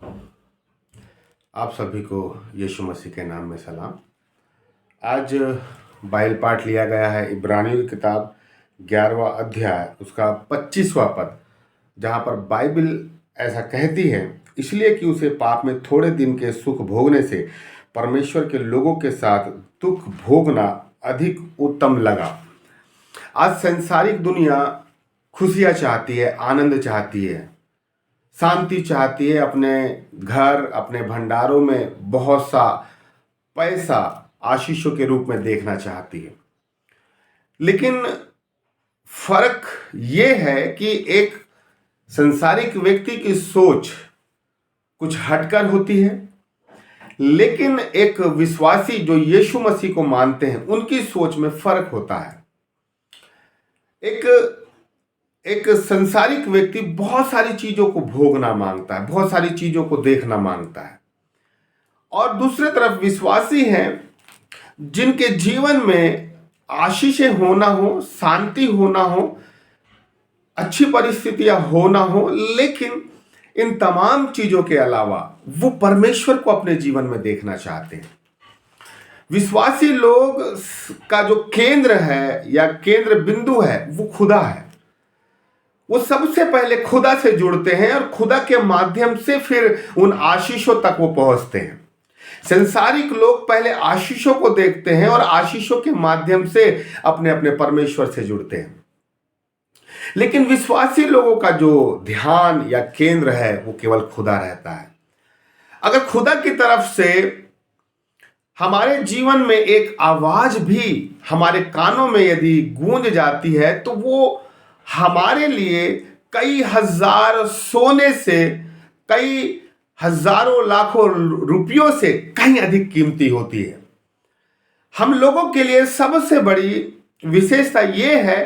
आप सभी को यीशु मसीह के नाम में सलाम। आज बाइबल पाठ लिया गया है इब्रानियों की किताब 11वां अध्याय उसका 25वां पद, जहाँ पर बाइबल ऐसा कहती है, इसलिए कि उसे पाप में थोड़े दिन के सुख भोगने से परमेश्वर के लोगों के साथ दुख भोगना अधिक उत्तम लगा। आज संसारिक दुनिया खुशियाँ चाहती है, आनंद चाहती है, शांति चाहती है, अपने घर अपने भंडारों में बहुत सा पैसा आशीषों के रूप में देखना चाहती है। लेकिन फर्क ये है कि एक संसारिक व्यक्ति की सोच कुछ हटकर होती है, लेकिन एक विश्वासी जो यीशु मसीह को मानते हैं उनकी सोच में फर्क होता है। एक संसारिक व्यक्ति बहुत सारी चीजों को भोगना मांगता है, बहुत सारी चीजों को देखना मांगता है, और दूसरे तरफ विश्वासी हैं जिनके जीवन में आशीषें होना हो, शांति होना हो, अच्छी परिस्थितियां होना हो, लेकिन इन तमाम चीजों के अलावा वो परमेश्वर को अपने जीवन में देखना चाहते हैं। विश्वासी लोग का जो केंद्र है या केंद्र बिंदु है वो खुदा है। वो सबसे पहले खुदा से जुड़ते हैं और खुदा के माध्यम से फिर उन आशीषों तक वो पहुंचते हैं। संसारिक लोग पहले आशीषों को देखते हैं और आशीषों के माध्यम से अपने अपने परमेश्वर से जुड़ते हैं। लेकिन विश्वासी लोगों का जो ध्यान या केंद्र है वो केवल खुदा रहता है। अगर खुदा की तरफ से हमारे जीवन में एक आवाज भी हमारे कानों में यदि गूंज जाती है तो वो हमारे लिए कई हजार सोने से, कई हजारों लाखों रुपयों से कहीं अधिक कीमती होती है। हम लोगों के लिए सबसे बड़ी विशेषता यह है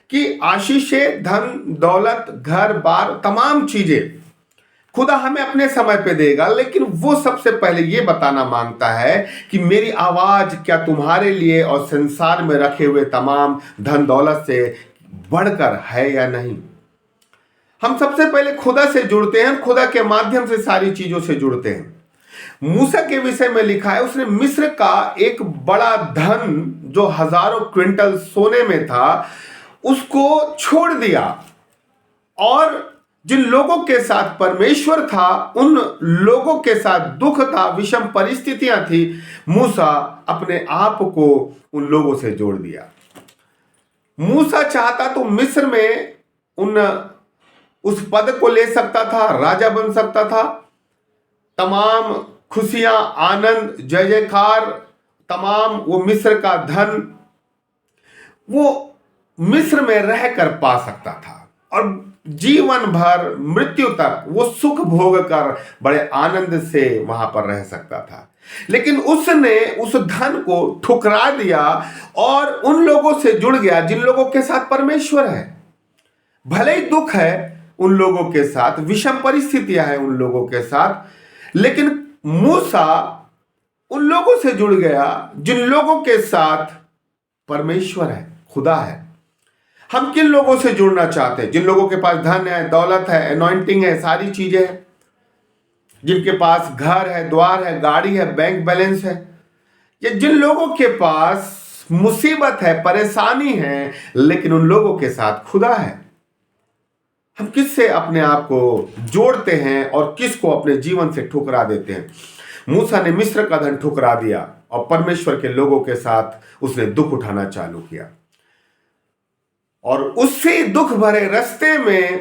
कि आशीषें, धन दौलत, घर बार, तमाम चीजें खुदा हमें अपने समय पे देगा, लेकिन वो सबसे पहले ये बताना मांगता है कि मेरी आवाज क्या तुम्हारे लिए और संसार में रखे हुए तमाम धन दौलत से बढ़कर है या नहीं। हम सबसे पहले खुदा से जुड़ते हैं, खुदा के माध्यम से सारी चीजों से जुड़ते हैं। मूसा के विषय में लिखा है, उसने मिस्र का एक बड़ा धन जो हजारों क्विंटल सोने में था उसको छोड़ दिया, और जिन लोगों के साथ परमेश्वर था उन लोगों के साथ दुख था, विषम परिस्थितियां थी। मूसा अपने आप को उन लोगों से जोड़ दिया। मूसा चाहता तो मिस्र में उस पद को ले सकता था, राजा बन सकता था, तमाम खुशियां, आनंद, जय जयकार, तमाम वो मिस्र का धन वो मिस्र में रहकर पा सकता था, और जीवन भर मृत्यु तक वो सुख भोग कर बड़े आनंद से वहां पर रह सकता था। लेकिन उसने उस धन को ठुकरा दिया और उन लोगों से जुड़ गया जिन लोगों के साथ परमेश्वर है। भले ही दुख है उन लोगों के साथ, विषम परिस्थितियां हैं उन लोगों के साथ, लेकिन मूसा उन लोगों से जुड़ गया जिन लोगों के साथ परमेश्वर है, खुदा है। हम किन लोगों से जुड़ना चाहते हैं? जिन लोगों के पास धन है, दौलत है, अनॉइंटिंग है, सारी चीजें हैं, जिनके पास घर है, द्वार है, गाड़ी है, बैंक बैलेंस है, या जिन लोगों के पास मुसीबत है, परेशानी है, लेकिन उन लोगों के साथ खुदा है। हम किससे अपने आप को जोड़ते हैं और किसको अपने जीवन से ठुकरा देते हैं? मूसा ने मिस्र का धन ठुकरा दिया और परमेश्वर के लोगों के साथ उसने दुख उठाना चालू किया, और उससे दुख भरे रास्ते में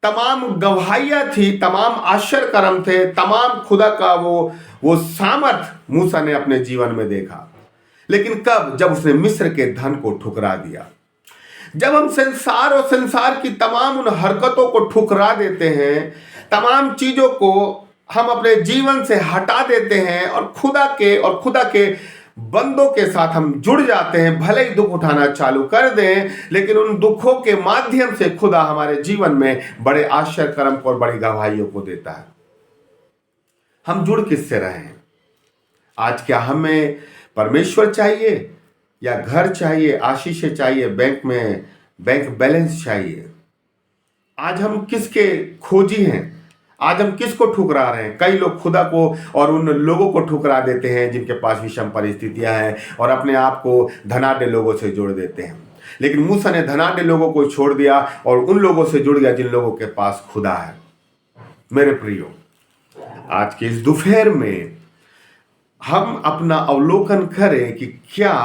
तमाम गवाहियां थी, तमाम आश्चर्य कर्म थे, तमाम खुदा का वो सामर्थ मूसा ने अपने जीवन में देखा। लेकिन कब? जब उसने मिस्र के धन को ठुकरा दिया। जब हम संसार और संसार की तमाम उन हरकतों को ठुकरा देते हैं, तमाम चीजों को हम अपने जीवन से हटा देते हैं और खुदा के बंदों के साथ हम जुड़ जाते हैं, भले ही दुख उठाना चालू कर दें, लेकिन उन दुखों के माध्यम से खुदा हमारे जीवन में बड़े आश्चर्य कर्म और बड़ी गवाहियों को देता है। हम जुड़ किससे रहे हैं आज? क्या हमें परमेश्वर चाहिए या घर चाहिए, आशीषें चाहिए, बैंक में बैंक बैलेंस चाहिए? आज हम किसके खोजी हैं? आज हम किसको ठुकरा रहे हैं? कई लोग खुदा को और उन लोगों को ठुकरा देते हैं जिनके पास विषम परिस्थितियां हैं, और अपने आप को धनाढ्य लोगों से जोड़ देते हैं। लेकिन मूसा ने धनाढ्य लोगों को छोड़ दिया और उन लोगों से जुड़ गया जिन लोगों के पास खुदा है। मेरे प्रियो, आज के इस दोपहर में हम अपना अवलोकन करें कि क्या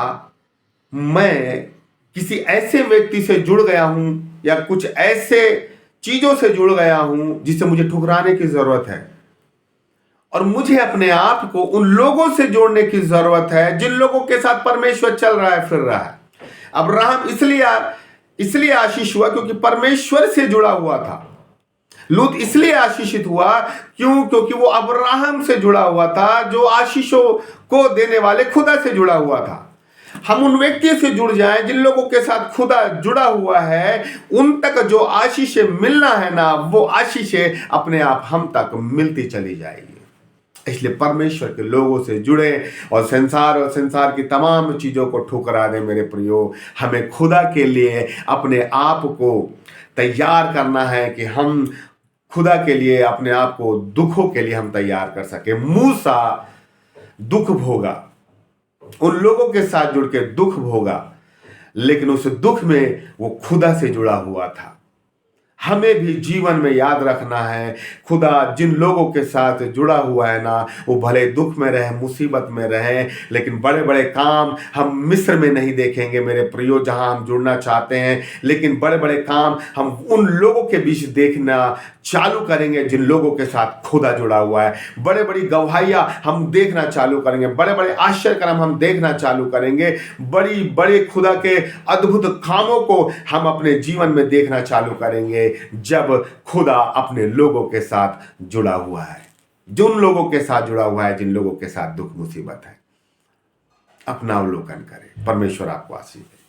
मैं किसी ऐसे व्यक्ति से जुड़ गया हूं या कुछ ऐसे चीजों से जुड़ गया हूं जिससे मुझे ठुकराने की जरूरत है, और मुझे अपने आप को उन लोगों से जोड़ने की जरूरत है जिन लोगों के साथ परमेश्वर चल रहा है, फिर रहा है। अब्राहम इसलिए आशीष हुआ क्योंकि परमेश्वर से जुड़ा हुआ था। लूत इसलिए आशीषित हुआ क्योंकि वो अब्राहम से जुड़ा हुआ था, जो आशीषों को देने वाले खुदा से जुड़ा हुआ था। हम उन व्यक्तियों से जुड़ जाएं जिन लोगों के साथ खुदा जुड़ा हुआ है, उन तक जो आशीषें मिलना है ना, वो आशीषें अपने आप हम तक मिलती चली जाएगी। इसलिए परमेश्वर के लोगों से जुड़े और संसार की तमाम चीजों को ठुकरा दें। मेरे प्रियो, हमें खुदा के लिए अपने आप को तैयार करना है कि हम खुदा के लिए अपने आप को दुखों के लिए हम तैयार कर सके। मूसा दुख भोगा, उन लोगों के साथ जुड़ के दुख भोगा, लेकिन उस दुख में वो खुदा से जुड़ा हुआ था। हमें भी जीवन में याद रखना है, खुदा जिन लोगों के साथ जुड़ा हुआ है ना, वो भले दुख में रहे, मुसीबत में रहे, लेकिन बड़े बड़े काम हम मिस्र में नहीं देखेंगे मेरे प्रियो, जहां हम जुड़ना चाहते हैं। लेकिन बड़े बड़े काम हम उन लोगों के बीच देखना चालू करेंगे जिन लोगों के साथ खुदा जुड़ा हुआ है। बड़े बड़ी गवाहियां हम देखना चालू करेंगे, बड़े बड़े आश्चर्य कर्म हम देखना चालू करेंगे, बड़ी बड़े खुदा के अद्भुत कामों को हम अपने जीवन में देखना चालू करेंगे जब खुदा अपने लोगों के साथ जुड़ा हुआ है, जिन लोगों के साथ जुड़ा हुआ है, जिन लोगों के साथ दुख मुसीबत है। अपना अवलोकन करें। परमेश्वर आपको आशीष दे।